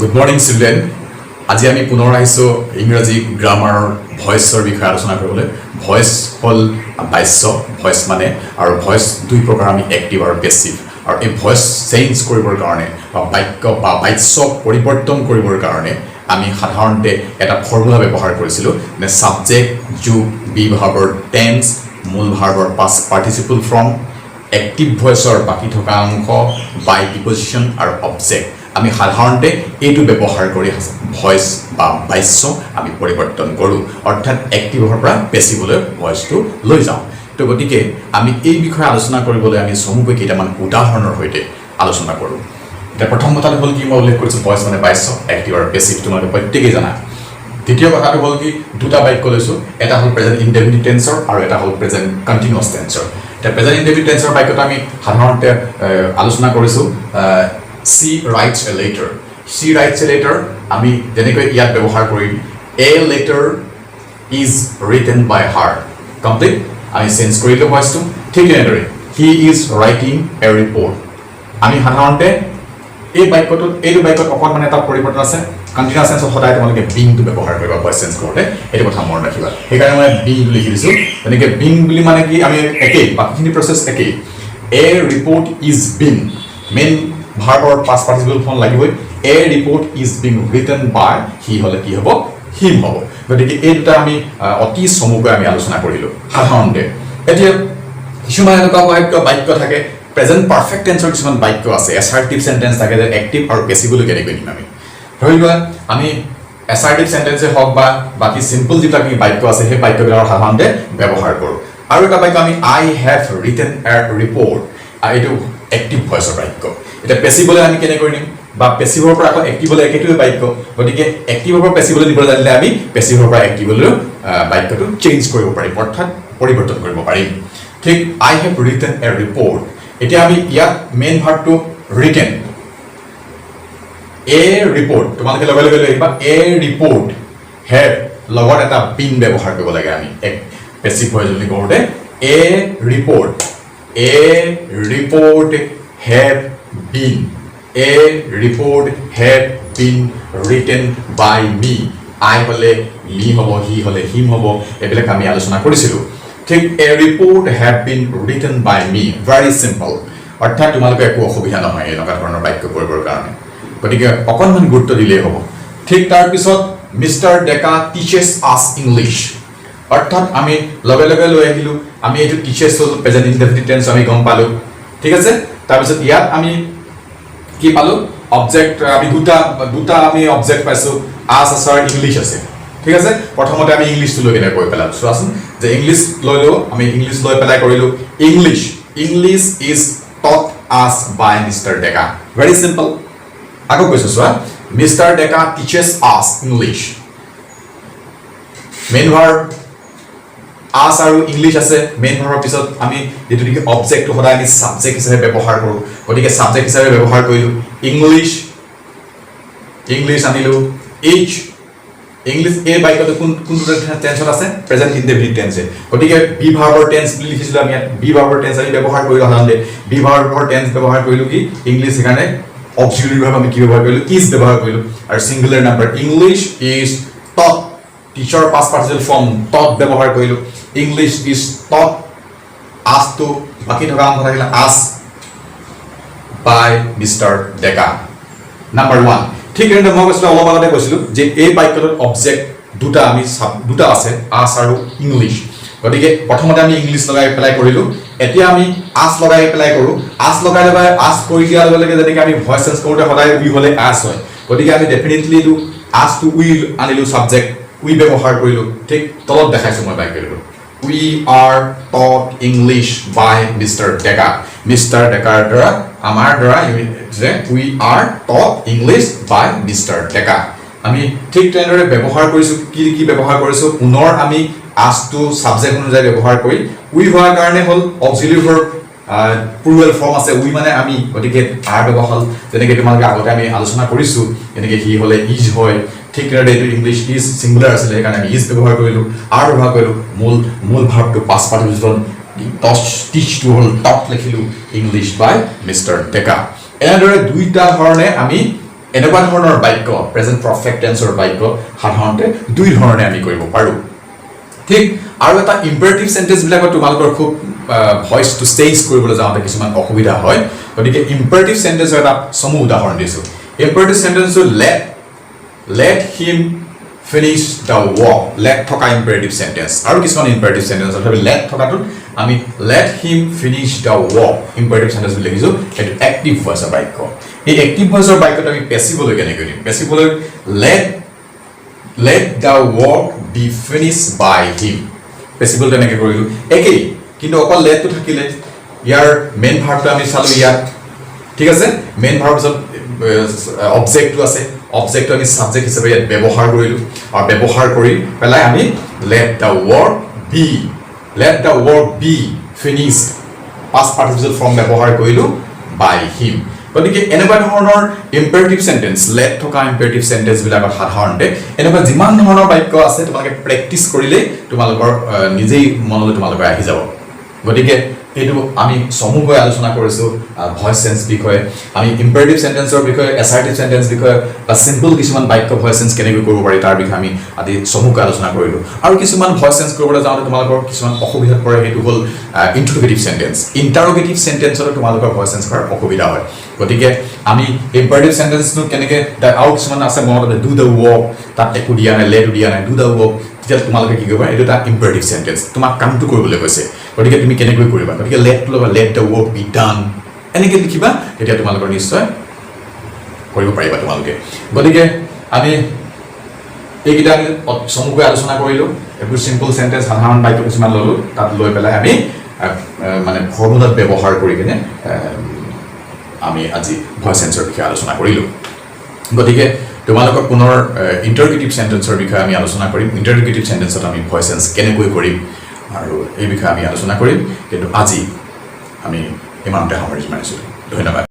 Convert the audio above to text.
Good morning, children. আজি আমি পুনৰ আহিছোঁ ইংৰাজী গ্ৰামাৰৰ ভয়েছৰ বিষয়ে আলোচনা কৰিবলৈ। ভয়েছ হ'ল বাক্য, ভয়েছ মানে আৰু ভয়েছ দুই প্ৰকাৰ আমি এক্টিভ আৰু পেছিভ। আৰু এই ভয়েছ চেঞ্জ কৰিবৰ কাৰণে বা বাক্য বা বাক্য পৰিৱৰ্তন কৰিবৰ কাৰণে আমি সাধাৰণতে এটা ফৰ্মুলা ব্যৱহাৰ কৰিছিলোঁ মানে ছাবজেক্ট যোগ বি ভাৰ্বৰ টেন্স মূল ভাৰ্বৰ পাষ্ট পাৰ্টিচিপল ফৰ্ম এক্টিভ ভয়েছৰ বাকী থকা অংশ বাই প্ৰিপজিশ্যন আৰু অবজেক্ট আমি সাধাৰণতে এইটো ব্যৱহাৰ কৰি ভয়েছ বা বাক্য আমি পৰিৱৰ্তন কৰোঁ অৰ্থাৎ এক্টিভৰ পৰা পেছিভলৈ ভয়েছটো লৈ যাওঁ তো গতিকে আমি এই বিষয়ে আলোচনা কৰিবলৈ আমি চমুকৈ কেইটামান উদাহৰণৰ সৈতে আলোচনা কৰোঁ এতিয়া প্ৰথম কথাটো হ'ল কি মই উল্লেখ কৰিছোঁ ভয়েছ মানে বাক্য এক্টিভ আৰু পেছিভ তোমালোকে প্ৰত্যেকেই জানা দ্বিতীয় কথাটো হ'ল কি দুটা বাক্য লৈছোঁ এটা হ'ল প্ৰেজেণ্ট ইনডেফিনিট টেন্সৰ আৰু এটা হ'ল প্ৰেজেণ্ট কণ্টিনিউৱাছ টেন্সৰ এতিয়া প্ৰেজেণ্ট ইনডেফিনিট টেন্সৰ বাক্যটো আমি সাধাৰণতে আলোচনা কৰিছোঁ she writes a letter she writes a letter আমি যেনেকৈ ইয়াত ব্যৱহাৰ কৰিম a letter is written by her complete আমি চেঞ্জ কৰিলোঁ ভয়েছটো ঠিক তেনেদৰে he is writing a report আমি সাধাৰণতে এই বাক্যটোত এইটো বাক্যত অকণমান এটা পৰিৱৰ্তন আছে কণ্টিনিউৱাছ টেন্সত সদায় তোমালোকে বিংটো ব্যৱহাৰ কৰিবা ভয়েছ চেঞ্জ কৰোঁতে এইটো কথা মনত ৰাখিবা সেইকাৰণে মই বিংটো লিখি দিছোঁ যেনেকৈ বিং বুলি মানে কি আমি একেই বাকীখিনি প্ৰচেছ একেই a report is being main ভাৰ্বৰ পাষ্ট পাৰ্টিচিপল ফৰ্ম লাগিবই a report is being written by he হ'লে কি হ'ব হিম হ'ব গতিকে এই দুটা আমি অতি চমুকৈ আমি আলোচনা কৰিলোঁ সাধাৰণতে এতিয়া কিছুমান এনেকুৱা বাক্য থাকে প্ৰেজেণ্ট পাৰফেক্ট টেন্সৰ কিছুমান বাক্য আছে এছাৰ্টিভ চেণ্টেন্স থাকে যে এক্টিভ আৰু পেছিভলৈ কেনেকৈ দিম আমি ধৰি লোৱা আমি এছাৰ্টিভ চেণ্টেন্সে হওক বা বাকী চিম্পল যিবিলাক বাক্য আছে সেই বাক্যবিলাকৰ সাধাৰণতে ব্যৱহাৰ কৰোঁ আৰু এটা বাক্য আমি আই হেভ ৰিটেন এ ৰিপৰ্ট এইটো এক্টিভ ভয়েছৰ বাক্য এটা পেছিভলৈ আমি কেনেকৈ নিম বা পেছিভৰ পৰা আকৌ এক্টিভলৈ একেটোৱে বাক্য গতিকে এক্টিভৰ পৰা পেছিভলৈ নিবলৈ জানিলে আমি পেছিভৰ পৰা এক্টিভলৈ বাক্যটো চেঞ্জ কৰিব পাৰিম অৰ্থাৎ পৰিৱৰ্তন কৰিব পাৰিম ঠিক আই হেভ ৰিটেন এ ৰিপৰ্ট এতিয়া আমি ইয়াত মেইন ভাৰ্বটো ৰিটেন এ ৰিপৰ্ট তোমালোকে লগে লগে লৈ আহিবা এ ৰিপৰ্ট হেভ লগত এটা বিন ব্যৱহাৰ কৰিব লাগে আমি এক পেছিভ ভয়েছ বুলি কৰোঁতে এ report have been a report have been written by me I হলে me হ'ব he হলে him হ'ব এইবিলাক আমি আলোচনা কৰিছিলোঁ ঠিক a report have been written by me very simple অৰ্থাৎ তোমালোকে একো অসুবিধা নহয় এনেকুৱা ধৰণৰ বাক্য কৰিবৰ কাৰণে গতিকে অকণমান গুৰুত্ব দিলেই হ'ব ঠিক তাৰপিছত মিষ্টাৰ ডেকা টিচেছ আছ ইংলিছ অৰ্থাৎ আমি লগে লগে লৈ আহিলোঁ আমি এইটো টিচেছ হ'ল প্ৰেজেণ্ট ইনডেফিনিট টেন্স আমি গম পালোঁ ঠিক আছে তাৰপিছত ইয়াত আমি কি পালোঁ অবজেক্ট আমি দুটা আমি অবজেক্ট পাইছোঁ আছ আছাৰ ইংলিছ আছে ঠিক আছে প্ৰথমতে আমি ইংলিছটো লৈ কেনে কৈ পেলালোঁ চোৱাচোন যে ইংলিছ লৈ লওঁ আমি ইংলিছ লৈ পেলাই কৰিলোঁ ইংলিছ ইজ টট আছ বাই মিষ্টাৰ ডেকা ভেৰি চিম্পল আকৌ কৈছোঁ চোৱা মিষ্টাৰ ডেকা টিচেছ আছ ইংলিছ মেইন ভাৰ্ব আছ আৰু ইংলিছ আছে মেইন ভাৰ্বৰ পিছত আমি যিটো নেকি অবজেক্টটো সদায় আমি ছাবজেক্ট হিচাপে ব্যৱহাৰ কৰোঁ গতিকে ছাবজেক্ট হিচাপে ব্যৱহাৰ কৰিলোঁ ইংলিছ আনিলোঁ ইংলিছ এই বাক্যটো কোনটো টেন্সত আছে প্ৰেজেণ্ট ইনডেফিনিট টেন্সে গতিকে বি ভাৰ্বৰ টেন্স বুলি লিখিছিলোঁ আমি ইয়াত বি ভাৰ্বৰ টেন্স আমি ব্যৱহাৰ কৰিলোঁ সাধাৰণতে বি ভাৰ্বৰ টেন্স ব্যৱহাৰ কৰিলোঁ কি ইংলিছ সেইকাৰণে অক্সিলাৰী ভাৰ্ব আমি কি ব্যৱহাৰ কৰিলোঁ ইজ ব্যৱহাৰ কৰিলোঁ আৰু singular number English is taught teacher past participle form taught ব্যৱহাৰ কৰিলোঁ ইংলিছ ইজ টট আছটো বাকী থকা অংশ থাকিলে আছ বাই মিষ্টাৰ ডেকা নাম্বাৰ 1 ঠিক এনেদৰে মই কৈছিলোঁ অলপ আগতে কৈছিলোঁ যে এই বাক্যটোত অবজেক্ট দুটা আছে আছ আৰু ইংলিছ গতিকে প্ৰথমতে আমি ইংলিছ লগাই পেলাই কৰিলোঁ এতিয়া আমি আছ লগাই পেলাই কৰোঁ আছ লগাই আছ কৰি দিয়াৰ লগে লগে যেনেকৈ আমি ভয়েছ চেঞ্জ কৰোঁতে সদায় উই হ'লে আছ হয় গতিকে আমি ডেফিনেটলি এইটো আছটো উই আনিলোঁ ছাবজেক্ট উই ব্যৱহাৰ কৰিলোঁ ঠিক তলত দেখাইছোঁ মই বাক্যটো we are taught English by mister Deka mister ডেকাৰ দ্বাৰা আমাৰ দ্বাৰা যে we are taught English by mister Deka আমি ঠিক তেনেদৰে ব্যৱহাৰ কৰিছোঁ কি ব্যৱহাৰ কৰিছোঁ পুনৰ আমি আছটো ছাবজেক্ট অনুযায়ী ব্যৱহাৰ কৰি উই হোৱাৰ কাৰণে হ'ল অক্সিলাৰী ভাৰ্ব প্লুৰেল ফৰ্ম আছে উই মানে আমি গতিকে আৰ ব্যৱহাৰ যেনেকৈ তোমালোকে আগতে আমি আলোচনা কৰিছোঁ যেনেকৈ হি হ'লে ইজ হয় ঠিক তেনেদৰে এইটো ইংলিছ ইজ ছিংগুলাৰ আছিলে সেইকাৰণে আমি ইজ ব্যৱহাৰ কৰিলোঁ আৰ ব্যৱহাৰ কৰিলোঁ মূল ভাৰ্বটো পাষ্ট পাৰ্টিচিপল টিচটো হ'ল টট লিখিলোঁ ইংলিছ বাই মিষ্টাৰ ডেকা এনেদৰে দুইটা ধৰণে আমি এনেকুৱা ধৰণৰ বাক্য প্ৰেজেন্ট পাৰফেক্ট টেন্সৰ বাক্য সাধাৰণতে দুই ধৰণে আমি কৰিব পাৰোঁ ঠিক আৰু এটা ইম্পাৰেটিভ সেন্টেন্স বিলাকত তোমালোকৰ খুব ভয়েস টু চেঞ্জ কৰিবলৈ যাওঁতে কিছুমান অসুবিধা হয় গতিকে ইম্পাৰেটিভ সেন্টেন্সৰ এটা সমু উদাহৰণ দিছোঁ imperative sentence let him finish the work let থকা ইম্পাৰেটিভ সেন্টেন্স আৰু কিছুমান ইম্পাৰেটিভ সেন্টেন্স অথবা let থকাটো আমি let him finish the work imperative sentence বুলি লিখিছোঁ এটো এক্টিভ ভয়েসৰ বাক্য এই এক্টিভ ভয়েসৰ বাক্যটো আমি পেছিভলৈ কেনেকৈ দিম পেছিভলৈ let the work be finished by him পেছিভল তেনেকৈ কৰিলোঁ একেই কিন্তু অকল let টো থাকিলে ইয়াৰ মেইন ভাৰ্বটো আমি চালো ইয়াত ঠিক আছে মেইন ভাৰ্ব পিছত অবজেক্টটো আছে অবজেক্টটো আমি সাবজেক্ট হিচাপে ইয়াত ব্যৱহাৰ কৰিলোঁ আৰু ব্যৱহাৰ কৰি পেলাই আমি let the work be finished past participle form ব্যৱহাৰ কৰিলোঁ by him গতিকে এনেকুৱা ধৰণৰ ইম্পাৰেটিভ সেন্টেন্স let থকা ইম্পাৰেটিভ সেন্টেন্স বিলাকত সাধাৰণতে এনেকুৱা যিমান ধৰণৰ বাক্য আছে তোমালোকে প্ৰেক্টিস কৰিলে তোমালোকৰ নিজেই মনলৈ তোমালোকৰ আহি যাব গতিকে এটো আমি সমুকৈ আলোচনা কৰিছো ভয়েস সেন্স বিষয়ে আমি ইম্পাৰেটিভ সেন্টেন্সৰ বিষয়ে অ্যাসাৰ্টিভ সেন্টেন্স বিষয়ে বা সিম্পল কিছুমান বাক্য ভয়েস সেন্স কেনেকৈ কৰিব পাৰি তাৰ বিষয়ে আমি আদি সমুকৈ আলোচনা কৰিলো আৰু কিছুমান ভয়েস সেন্স কৰিবলৈ যাওঁতে তোমালোকৰ কিছুমান অসুবিধাত পৰে হেতু হল ইন্টাৰোগেটিভ সেন্টেন্স ইন্টাৰোগেটিভ সেন্টেন্সৰ তোমালোকৰ ভয়েস সেন্স কৰাৰ অসুবিধা হয় গতিকে আমি ইম্পাৰেটিভ সেন্টেন্সটো কেনেকৈ আৰু কিছুমান আছে মনত ডু দ্য ৱৰ্ক তাত একো দিয়া নাই লেট দিয়া নাই ডু দ্য ৱৰ্ক তেতিয়া তোমালোকে কি কৰিবা এইটো এটা ইম্পাৰেটিভ সেন্টেন্স তোমাক কামটো কৰিবলৈ কৈছে গতিকে তুমি কেনেকৈ কৰিবা গতিকে let the work be done এনেকৈ লিখিবা তেতিয়া তোমালোকৰ নিশ্চয় কৰিব পাৰিবা তোমালোকে গতিকে আমি এইকেইটা আমি সমুকৈ আলোচনা কৰিলোঁ এইবোৰ সিম্পল সেন্টেন্স সাধাৰণ বাক্য কিছুমান ললোঁ তাত লৈ পেলাই আমি মানে ফৰ্মুলাত ব্যৱহাৰ কৰি কিনে আমি আজি ভয়েস সেন্সৰ বিষয়ে আলোচনা কৰিলোঁ গতিকে তোমালোকৰ পুনৰ ইন্টাৰোগেটিভ সেন্টেন্সৰ বিষয়ে আমি আলোচনা কৰিম ইন্টাৰোগেটিভ সেন্টেন্সত আমি ভয়েস সেন্স কেনেকৈ কৰিম আৰু এই বিষয়ে আমি আলোচনা কৰিম কিন্তু আজি আমি ইমানতে সামৰণি মাৰিছোঁ ধন্যবাদ